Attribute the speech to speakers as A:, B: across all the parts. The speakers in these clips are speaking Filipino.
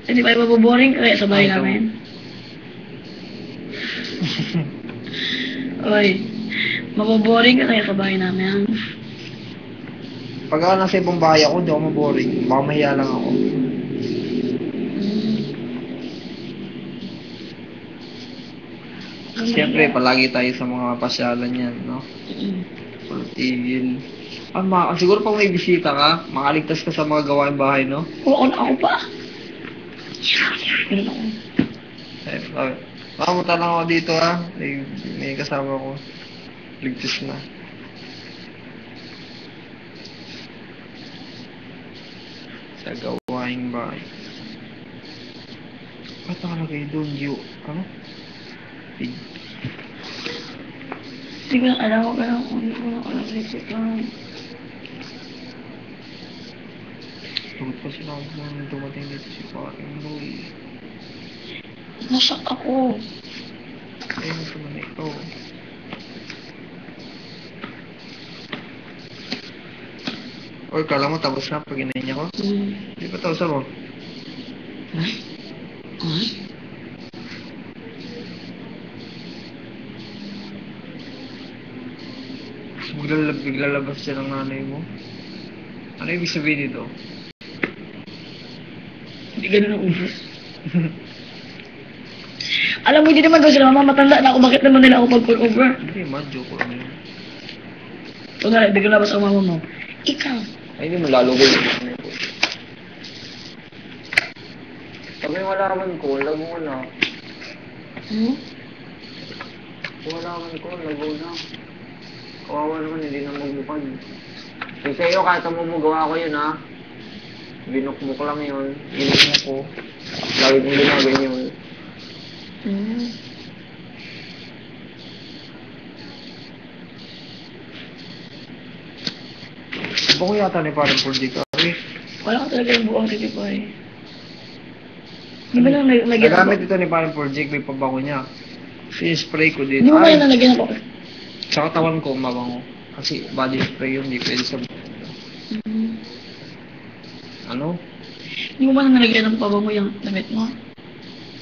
A: Hindi ba maboboring ka kaya sa bahay namin? Oy, maboboring ka kaya sa bahay namin?
B: Pag ako nasa ibang bahay ako, hindi ako maboring. Baka mahiya lang ako. Siyempre, palagi tayo sa mga pasyalan yan, no? Tigil. Siguro pag may bisita ka, makaligtas ka sa mga gawain bahay, no?
A: Oo, ako pa. Meron ako.
B: Makamunta lang ako dito, ha? May kasama ko. Ligtas na. Sa gawain bahay. Ba't nakalagay doon? Ano?
A: Hindi ko lang alam ko lang kung hindi ko lang alam sa isip lang.
B: Tugod pa sila kung dumating dito si Paring Roy.
A: Nasak ako.
B: Ayun, ito na ito. Oy, kala mo tapos na pag inayin ko? Hindi pa tapos ako. Biglalabas siya ng nanay mo. Ano ibig sabihin dito?
A: Hindi ganun ang ubos. Alam mo, hindi naman daw sila mama, matanda na ako. Bakit naman nila ako pag-pull over?
B: Hindi man, joke lang yun.
A: O nga, biglalabas ang mama mo. Ikaw.
B: Ay, hindi mo lalugay. Pag may malaman ko, lago na. Kung malaman ko, lago na. Kawawa naman, hindi na magbukad. Kasi sa'yo, kahit mamagawa ko yun, ha? Binukbuk lang yun. Binukbuk ko. Lagi kong ginagawin yun. Iba ko yata ni parang project ka, eh.
A: Wala ka talaga yung buong titipay. Di ba lang nagyan ako?
B: Nagamit ito ni parang project, may pabango niya. Spray ko dito.
A: Di mo ba yung nalagyan ako?
B: Sa katawan ko, mabango. Kasi body spray yun, di pwede sa... Ano?
A: Di mo ba nalagyan ng pabango yung damit mo?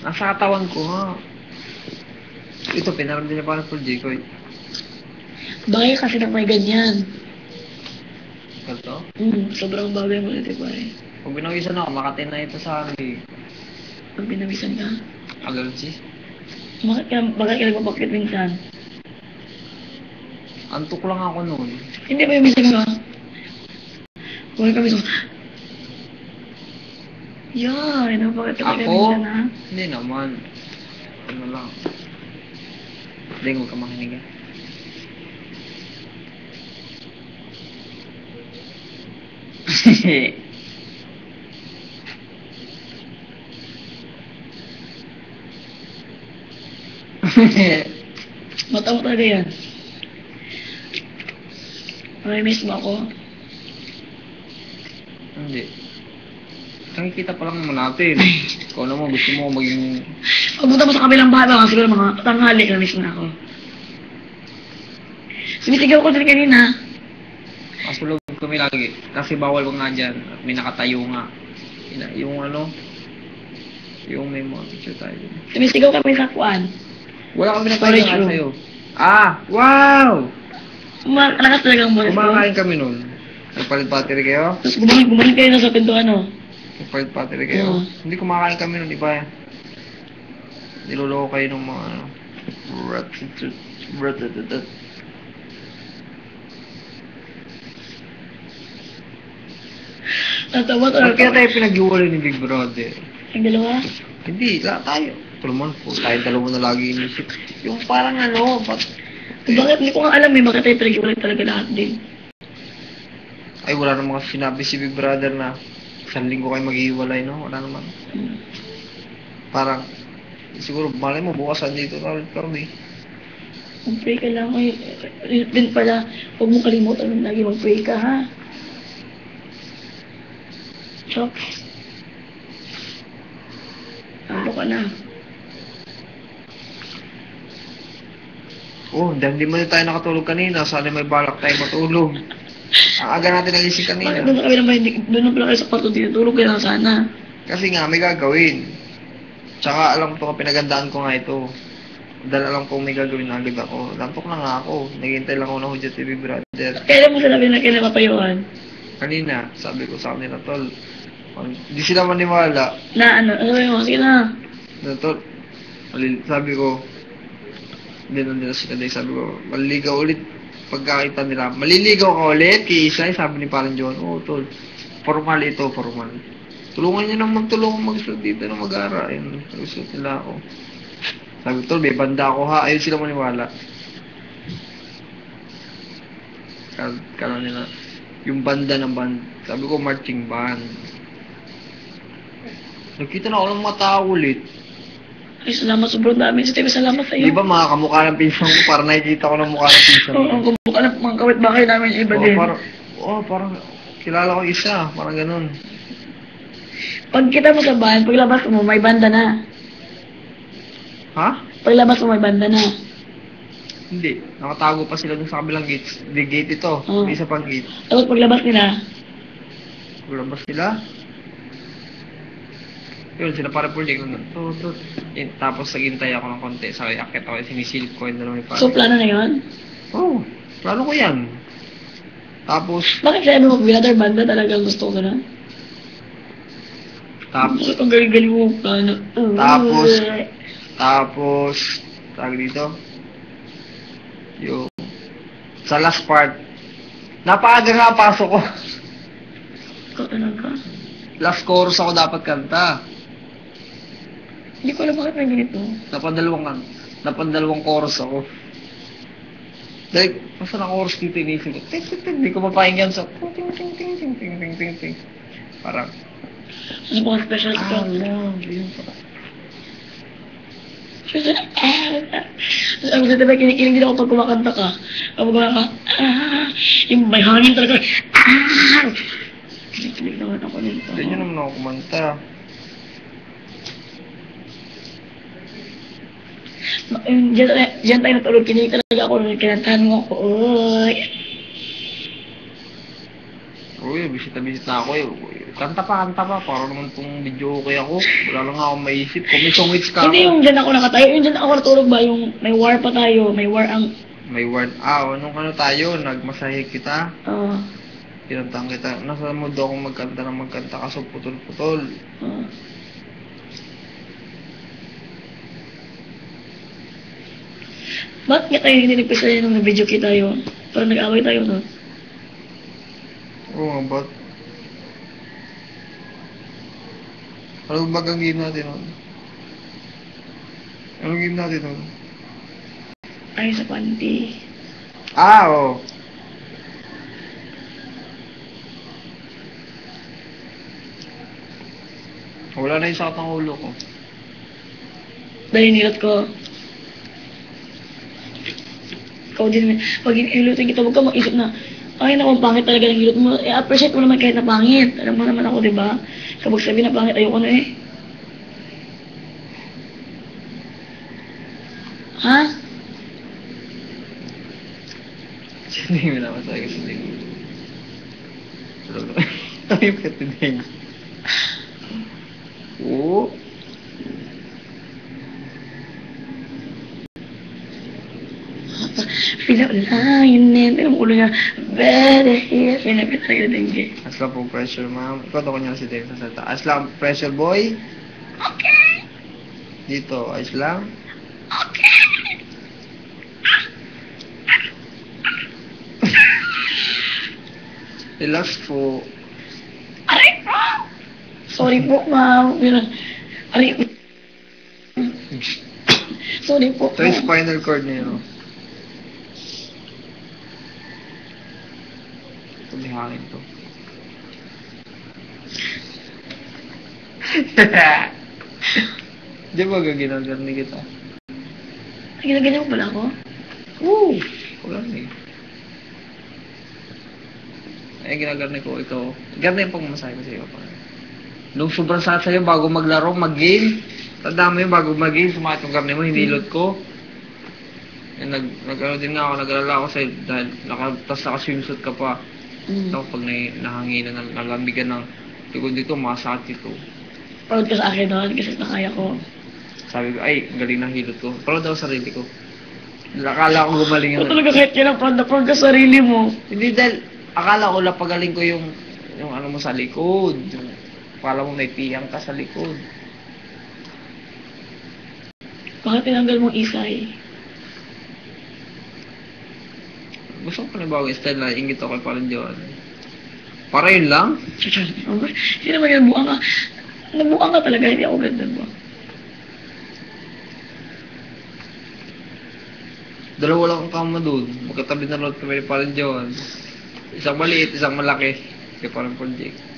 B: Nasa katawan ko, ha? Ito, pinaram din niya parang project ko, eh.
A: Bagay kasi na may ganyan.
B: Ito?
A: Sobrang bagay mo titipay.
B: Pag binawisan ako, makatin na ito sa akin, eh.
A: Pag binawisan ka?
B: Allergy?
A: Bakit ka nagpapakit minsan?
B: Antok lang ako noon.
A: Hindi ba yung minsan ka? Huwag kami so... Yan, napakita ka
B: Ako?
A: minsan, ha?
B: Hindi naman. Ano lang. Hindi, huwag ka makinig, eh.
A: Mata mo talaga yan. May miss mo ako?
B: Hindi. Nakikita pa lang naman natin. Ikaw naman, gusto mo maging...
A: Pagpunta mo sa kabilang bahay, baka siguro mga tanghali na miss na ako. Sumisigaw ko din kanina.
B: Kasulog kami lagi. Kasi bawal ko nga dyan. At may nakatayo nga. Yung ano... Yung may mga picture tayo.
A: Sumisigaw kami sa kuan.
B: Wala kami nagpahinga nga sa'yo. Ah! Wow!
A: Malakas talaga ang boses ko.
B: Kumakain kami nun. Nagpalit battery kayo?
A: Tapos bumalik kayo na sa pintuan, ano?
B: Nagpalit battery kayo?
A: Oo.
B: Hindi kumakain kami nun, di ba? Niloloko kayo ng mga ano...
A: Natawa
B: Ba't
A: talaga.
B: kaya tayo pinag-iwalay ni Big Brother?
A: Ang dalawa?
B: Hindi, lahat tayo. Tulungan po, tayo dalawa na lagi inisip. Yung parang ano,
A: Bakit? Hindi ko nga alam eh. Bakit tayo pinag-iwalay talaga lahat din?
B: Ay, wala namang sinabi si Big Brother na 1 linggo kayo mag-iwalay, no? Wala naman. Parang, siguro, malay mo, bukas andito na ulit kami.
A: Mag-pray ka lang. Ay, din pala, huwag mong kalimutan lagi mag-pray ka, ha? Chok. Ano ka na?
B: Oh, dahil hindi man tayo nakatulog kanina. Sana may balak tayo matulog. Ang aga natin nagising kanina.
A: Bakit doon sa kabilang bahay? Doon na pala kayo sa kwarto, tinutulog kayo lang sana.
C: Kasi nga, may gagawin. Tsaka alam ko, pinagandaan ko nga ito. Dahil alam ko may gagawin na agad ako. Lantok na nga ako. Naghihintay lang ako ng Hudyo TV brother.
A: Kailan mo sinabi na kinapapayuhan?
C: Kanina, sabi ko sa kanila, tol. Hindi sila maniwala.
A: Na ano yung sige na.
C: Na, tol. Sabi ko, hindi na nila sila dahil sabi ko, maliligaw ulit pagkakita nila. Maliligaw ka ulit kay Isay, sabi ni Parang John. Oo, tol. Formal ito, formal. Tulungan niyo naman, tulungan mag-suit dito na mag-ara. Ayun, mag-suit nila ako. Sabi ko, tol, may banda ako ha. Ayun sila maniwala. Kala nila, yung banda ng band. Sabi ko, marching band. Nakita na ako ng mga tao ulit.
A: Ay, salamat sobrang dami. Sige, salamat sa iyo.
C: Di ba mga kamukha ng pinsan ko? Parang nakikita ko ng mukha ng pinsan ko.
A: Oo, ang kumbuka na mga kawit-bakay namin yung iba din.
C: Parang kilala ko isa. Parang ganun.
A: Pag kita mo sa bahan, paglabas mo, may banda na.
C: Ha?
A: Paglabas mo, may banda na.
C: Hindi. Nakatago pa sila dun sa kabilang gate. The gate ito.
A: Oo.
C: May isa pang gate.
A: Tapos paglabas nila,
C: Paglabas sila. Yun, sila para po dito. Tapos naghintay ako ng konti. Sa akit ako, sinisilip ko yung dalawang pare.
A: so plano na yun?
C: Oo. Plano ko yan. Tapos,
A: Bakit sabi mo, brother, banda talagang gusto ko na?
C: tapos,
A: Ang galing-galing mo plano.
C: Tapos, tawag dito. Yung, sa last part, napaaga nga pasok ko.
A: Ikaw talaga.
C: Last chorus ako dapat kanta.
A: Hindi ko alam bakit may ganito.
C: Dapat dalawang chorus ako. Dahil, basta na chorus dito inisip ko, hindi ko mapakinggan sa ting. Parang,
A: Ano ba ang special ito?
C: love, yun pa.
A: Ang ganda ba, kinikilig din ako pag kumakanta ka. Kapag kumakanta ka, yung may hangin talaga. Kinikilig naman ako nito.
C: Hindi nyo naman ako kumanta.
A: Diyan tayo natulog, kinikilig talaga ako nung kinantahan mo ako. Oy.
C: Uy, bisit na ako eh. Kanta pa. Para naman itong video okay ako. Wala lang ako maisip. Kung may song hits ka
A: Hindi
C: ako.
A: yung dyan ako nakatayo, yung dyan ako natulog ba, yung may war pa tayo, may war ang...
C: May word. Nung ano tayo, nagmasahe kita. Kinantang kita. Nasa mood ako magkanta kaso putol-putol.
A: Bakit nga tayo hindi nagpisa nung na-video kita tayo? Parang nag-away tayo, no?
C: Oo nga, ba't? Anong bagang game natin nun? Anong game natin nun?
A: Ay, sa panty.
C: Oo. Wala na yung sakit ng ulo ko.
A: Dahil nilot ko. Ikaw din, pag inilutin kita, huwag ka mag-isip na, ay, naku, pangit talaga ng hilot mo. Appreciate mo naman kahit na pangit. Alam mo naman ako, di ba? Kapag sabi na pangit, ayoko na eh. Ha?
C: Hindi mo naman sa akin, hindi ko. Ay, patinig. Oo.
A: Pinaunahin din. Pero ang ulo niya, better here. Pinapit sa dengue.
C: Asla po pressure, ma'am. Ikaw ako niya si Dave sa salita. Asla pressure, boy.
A: Okay.
C: Dito, ayos lang.
A: Okay.
C: Relax po.
A: Aray po! Sorry po, ma'am. Aray po. Sorry po.
C: Ito yung spinal cord niya, no? Ito may hangin to. Di ba gaginagarni kita?
A: Ginaganyan mo pala ako?
C: Oo! Wala na eh. Eh, ginagarni ko ito. Ganda yung pagmamasahe ko sa'yo. Nung sobrang sakit sa'yo, bago maglaro, mag-game. Tanda mo yun, bago mag-game, sumakit yung garni mo, hinilot ko. Eh, nag-ano din nga ako, nag-alala ako sa'yo dahil tas naka-swimsuit ka pa. Tapos pag nahanginan, nalambigan ng likod dito, masakit ito.
A: proud ka sa akin doon kasi nakaya ko.
C: Sabi ko, ay, galing ng hilot ko. Proud ako sa sarili ko. Akala ko gumaling
A: Ikaw
C: yun.
A: talaga kahit kailan proud ka sa sarili mo.
C: Hindi dahil, akala ko lang pagaling ko yung ano mo sa likod. Yung, akala mo may tiyang ka sa likod.
A: Bakit tinanggal mong isay?
C: Gusto ko panibawang style na ingit ako kay Parang John. Para yun lang?
A: Hindi naman yan, buang ka. Nabuang ka talaga, hindi ako ganda ba?
C: Dalawa lang ang kama doon. Magkatabi na road kami ni Parang John. Isang maliit, isang malaki. Kaya parang project.